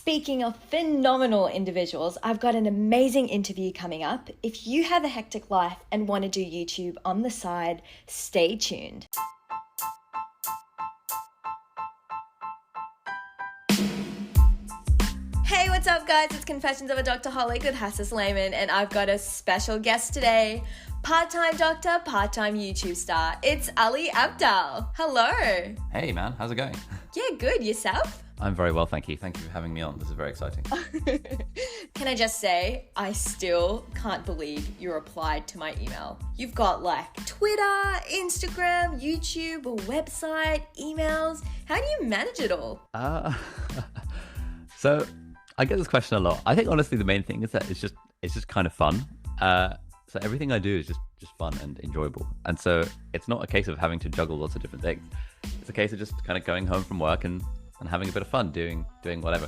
Speaking of phenomenal individuals, I've got an amazing interview coming up. If you have a hectic life and want to do YouTube on the side, stay tuned. Hey, what's up guys? It's Confessions of a Doctorholic with Hassan Lehman, and I've got a special guest today. Part-time doctor, part-time YouTube star. It's Ali Abdaal. Hello. Hey man, how's it going? Yeah, good. Yourself? I'm very well, thank you. Thank you for having me on. This is very exciting. Can I just say, I still can't believe you replied to my email. You've got like Twitter, Instagram, YouTube, a website, emails. How do you manage it all? So I get this question a lot. I think honestly the main thing is that it's just kind of fun. So everything I do is just fun and enjoyable. And so it's not a case of having to juggle lots of different things. It's a case of just kind of going home from work and having a bit of fun doing whatever.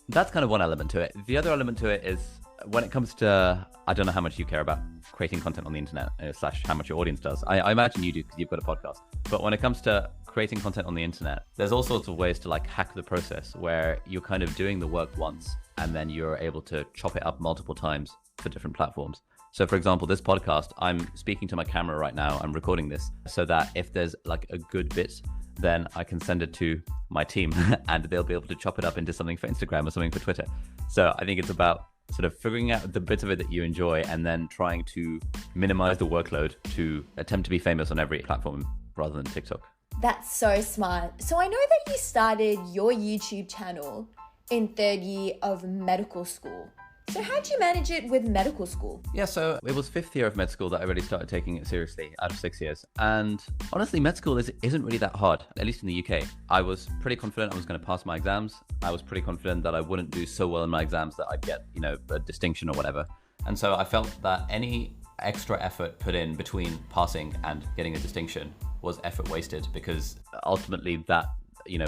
That's kind of one element to it. The other element to it is when it comes to, I don't know how much you care about creating content on the internet / how much your audience does. I imagine you do because you've got a podcast. But when it comes to creating content on the internet, there's all sorts of ways to like hack the process where you're kind of doing the work once and then you're able to chop it up multiple times for different platforms. So for example, this podcast, I'm speaking to my camera right now. I'm recording this so that if there's like a good bit, then I can send it to my team and they'll be able to chop it up into something for Instagram or something for Twitter. So I think it's about sort of figuring out the bit of it that you enjoy and then trying to minimize the workload to attempt to be famous on every platform rather than TikTok. That's so smart. So I know that you started your YouTube channel in third year of medical school. So how do you manage it with medical school? Yeah, so it was fifth year of med school that I really started taking it seriously out of 6 years. And honestly, med school isn't really that hard, at least in the UK. I was pretty confident I was going to pass my exams. I was pretty confident that I wouldn't do so well in my exams that I'd get, a distinction or whatever. And so I felt that any extra effort put in between passing and getting a distinction was effort wasted, because ultimately that,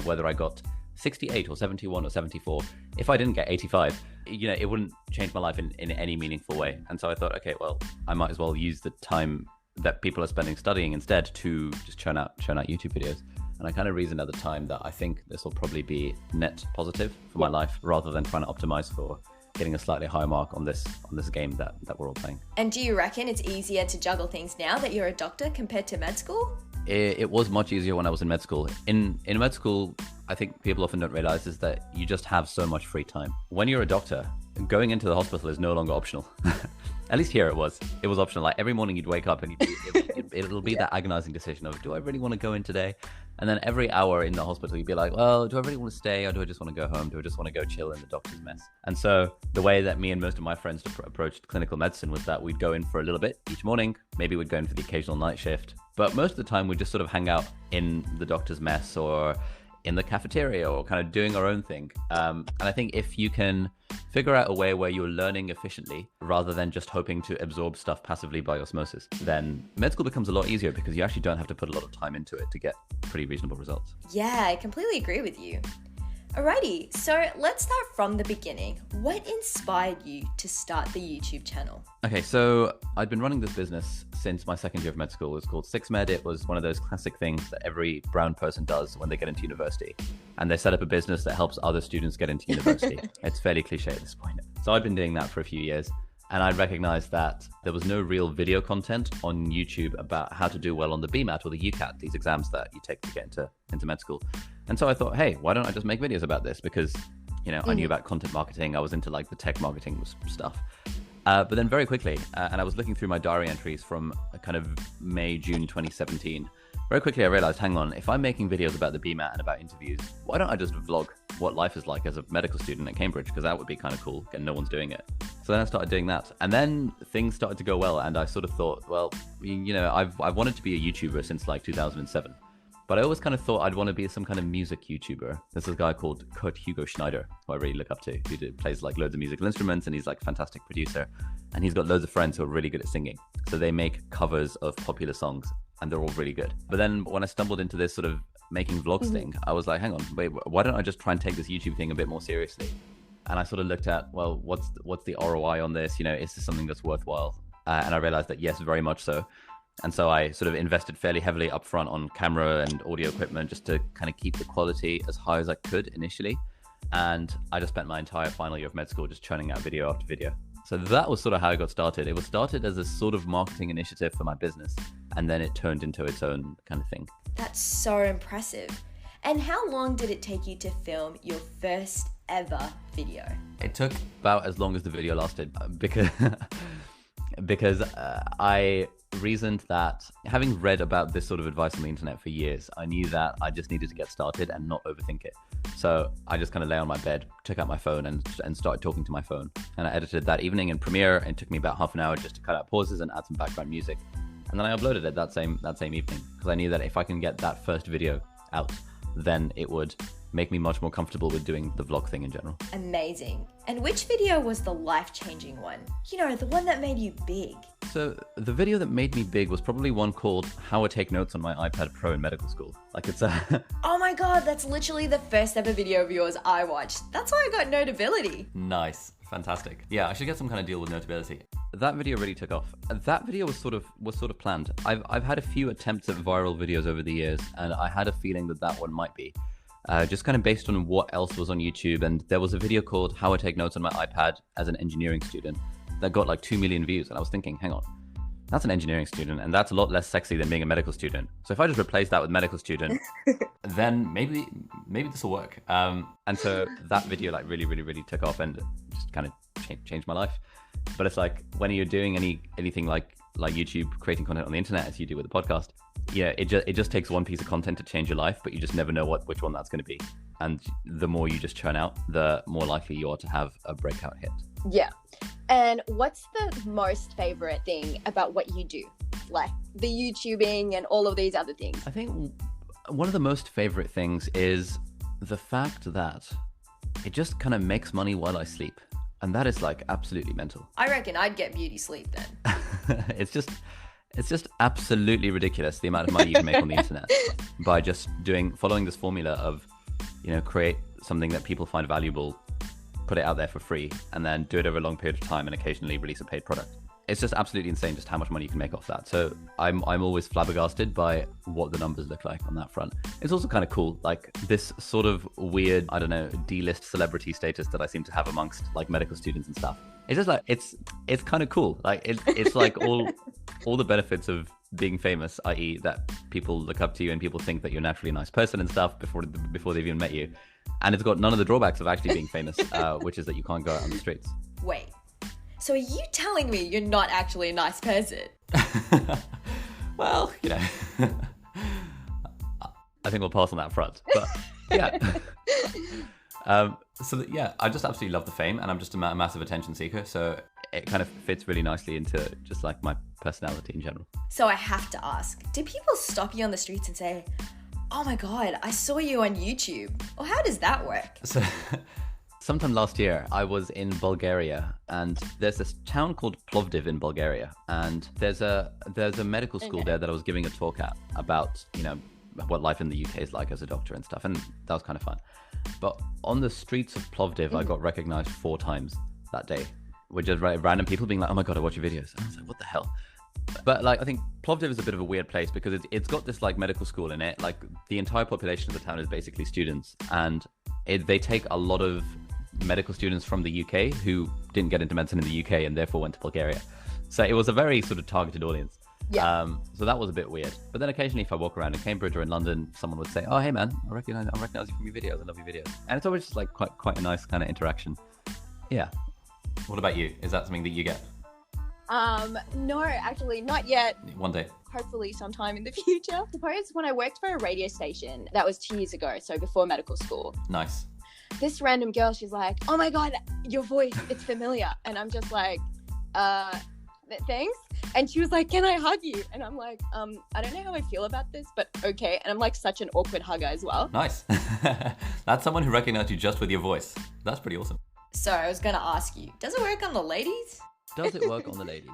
whether I got 68 or 71 or 74, if I didn't get 85, it wouldn't change my life in any meaningful way. And so I thought, okay, well, I might as well use the time that people are spending studying instead to just churn out YouTube videos. And I kind of reasoned at the time that I think this will probably be net positive for my life rather than trying to optimize for getting a slightly higher mark on this game that we're all playing. And do you reckon it's easier to juggle things now that you're a doctor compared to med school? It was much easier when I was in med school. In med school, I think people often don't realize is that you just have so much free time. When you're a doctor, going into the hospital is no longer optional. At least here it was. It was optional. Like every morning you'd wake up and it'll be that agonizing decision of, do I really want to go in today? And then every hour in the hospital, you'd be like, well, do I really want to stay, or do I just want to go home? Do I just want to go chill in the doctor's mess? And so the way that me and most of my friends approached clinical medicine was that we'd go in for a little bit each morning. Maybe we'd go in for the occasional night shift. But most of the time, we'd just sort of hang out in the doctor's mess or in the cafeteria or kind of doing our own thing. And I think if you can figure out a way where you're learning efficiently rather than just hoping to absorb stuff passively by osmosis, then med school becomes a lot easier because you actually don't have to put a lot of time into it to get pretty reasonable results. Yeah, I completely agree with you. Alrighty, so let's start from the beginning. What inspired you to start the YouTube channel? Okay, so I'd been running this business since my second year of med school. It was called SixMed. It was one of those classic things that every brown person does when they get into university. And they set up a business that helps other students get into university. It's fairly cliche at this point. So I'd been doing that for a few years. And I recognized that there was no real video content on YouTube about how to do well on the BMAT or the UCAT, these exams that you take to get into med school. And so I thought, hey, why don't I just make videos about this? Because, I knew about content marketing. I was into like the tech marketing stuff. But then very quickly, and I was looking through my diary entries from kind of May, June 2017. Very quickly, I realized, hang on, if I'm making videos about the BMAT and about interviews, why don't I just vlog what life is like as a medical student at Cambridge? Because that would be kind of cool, and no one's doing it. So then I started doing that. And then things started to go well. And I sort of thought, well, I've wanted to be a YouTuber since like 2007. But I always kind of thought I'd want to be some kind of music YouTuber. There's this guy called Kurt Hugo Schneider, who I really look up to, who plays like loads of musical instruments, and he's like a fantastic producer. And he's got loads of friends who are really good at singing. So they make covers of popular songs, and they're all really good. But then when I stumbled into this sort of making vlogs thing, I was like, hang on, wait, why don't I just try and take this YouTube thing a bit more seriously? And I sort of looked at, well, what's the ROI on this? Is this something that's worthwhile? And I realized that yes, very much so. And so I sort of invested fairly heavily upfront on camera and audio equipment just to kind of keep the quality as high as I could initially. And I just spent my entire final year of med school just churning out video after video. So that was sort of how I got started. It was started as a sort of marketing initiative for my business, and then it turned into its own kind of thing. That's so impressive. And how long did it take you to film your first ever video? It took about as long as the video lasted because I reasoned that, having read about this sort of advice on the internet for years, I knew that I just needed to get started and not overthink it. So I just kind of lay on my bed, took out my phone and started talking to my phone. And I edited that evening in Premiere. It took me about half an hour just to cut out pauses and add some background music. And then I uploaded it that same evening, because I knew that if I can get that first video out, then it would make me much more comfortable with doing the vlog thing in general. Amazing. And which video was the life-changing one? You know, the one that made you big. So the video that made me big was probably one called How I Take Notes on My iPad Pro in Medical School. Like, it's a... Oh my God, that's literally the first ever video of yours I watched. That's why I got Notability. Nice. Fantastic. Yeah, I should get some kind of deal with Notability. That video really took off. That video was sort of planned. I've had a few attempts at viral videos over the years, and I had a feeling that that one might be. Just kind of based on what else was on YouTube. And there was a video called How I Take Notes on My iPad as an engineering student that got like 2 million views. And I was thinking, hang on, that's an engineering student, and that's a lot less sexy than being a medical student. So if I just replace that with medical student, then maybe this will work. And so that video like really took off and just kind of changed my life. But it's like, when you're doing anything like YouTube, creating content on the internet, as you do with the podcast, yeah, it just takes one piece of content to change your life, but you just never know which one that's going to be. And the more you just churn out, the more likely you are to have a breakout hit. Yeah. And what's the most favorite thing about what you do? Like the YouTubing and all of these other things. I think one of the most favorite things is the fact that it just kind of makes money while I sleep. And that is like absolutely mental. I reckon I'd get beauty sleep then. It's just absolutely ridiculous, the amount of money you can make on the internet by just following this formula of, create something that people find valuable, put it out there for free, and then do it over a long period of time and occasionally release a paid product. It's just absolutely insane just how much money you can make off that. So I'm always flabbergasted by what the numbers look like on that front. It's also kind of cool, like this sort of weird, I don't know, D-list celebrity status that I seem to have amongst like medical students and stuff. It's just like, it's kind of cool. Like it's like all the benefits of being famous, i.e. that people look up to you and people think that you're naturally a nice person and stuff before they've even met you. And it's got none of the drawbacks of actually being famous, which is that you can't go out on the streets. Wait, so are you telling me you're not actually a nice person? Well, I think we'll pass on that front. But yeah. I just absolutely love the fame, and I'm just a massive attention seeker. So it kind of fits really nicely into just like my personality in general. So I have to ask, do people stop you on the streets and say, oh my God, I saw you on YouTube? Or how does that work? So sometime last year, I was in Bulgaria, and there's this town called Plovdiv in Bulgaria, and there's a medical school there that I was giving a talk at about, what life in the UK is like as a doctor and stuff, and that was kind of fun. But on the streets of Plovdiv, I got recognized 4 times that day, with just random people being like, oh my God, I watch your videos. And I was like, what the hell? But like, I think Plovdiv is a bit of a weird place because it's got this like medical school in it. Like the entire population of the town is basically students, and they take a lot of medical students from the UK who didn't get into medicine in the UK and therefore went to Bulgaria. So it was a very sort of targeted audience. Yeah. So that was a bit weird. But then occasionally if I walk around in Cambridge or in London, someone would say, oh, hey man, I recognize you from your videos. I love your videos. And it's always just like quite a nice kind of interaction. Yeah. What about you? Is that something that you get? No, actually not yet. One day. Hopefully sometime in the future. I suppose when I worked for a radio station, that was 2 years ago, so before medical school. Nice. This random girl, she's like, oh my God, your voice, it's familiar. And I'm just like, thanks. And she was like, can I hug you? And I'm like, I don't know how I feel about this, but okay. And I'm like such an awkward hugger as well. Nice. That's someone who recognized you just with your voice. That's pretty awesome. So I was going to ask you, does it work on the ladies? Does it work on the ladies?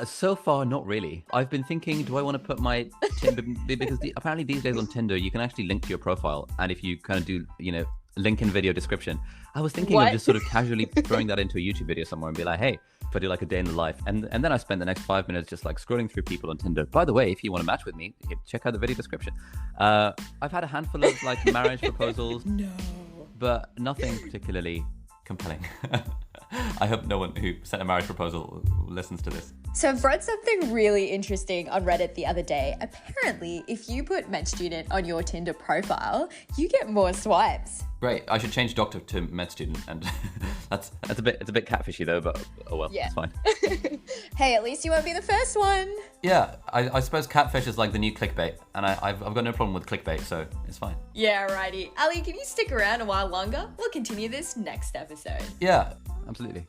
So far, not really. I've been thinking, do I want to put my Tinder, because apparently these days on Tinder, you can actually link to your profile. And if you kind of do, link in video description, I was thinking of just sort of casually throwing that into a YouTube video somewhere and be like, hey, if I do like a day in the life. And then I spent the next 5 minutes just like scrolling through people on Tinder. By the way, if you want to match with me, check out the video description. I've had a handful of like marriage proposals. No. but nothing particularly compelling. I hope no one who sent a marriage proposal listens to this. So I've read something really interesting on Reddit the other day. Apparently, if you put med student on your Tinder profile, you get more swipes. Great. I should change doctor to med student, and it's a bit catfishy though. But oh well, Yeah. it's fine. Hey, at least you won't be the first one. Yeah, I suppose catfish is like the new clickbait, and I've got no problem with clickbait, so it's fine. Yeah, righty. Ali, can you stick around a while longer? We'll continue this next episode. Yeah, absolutely.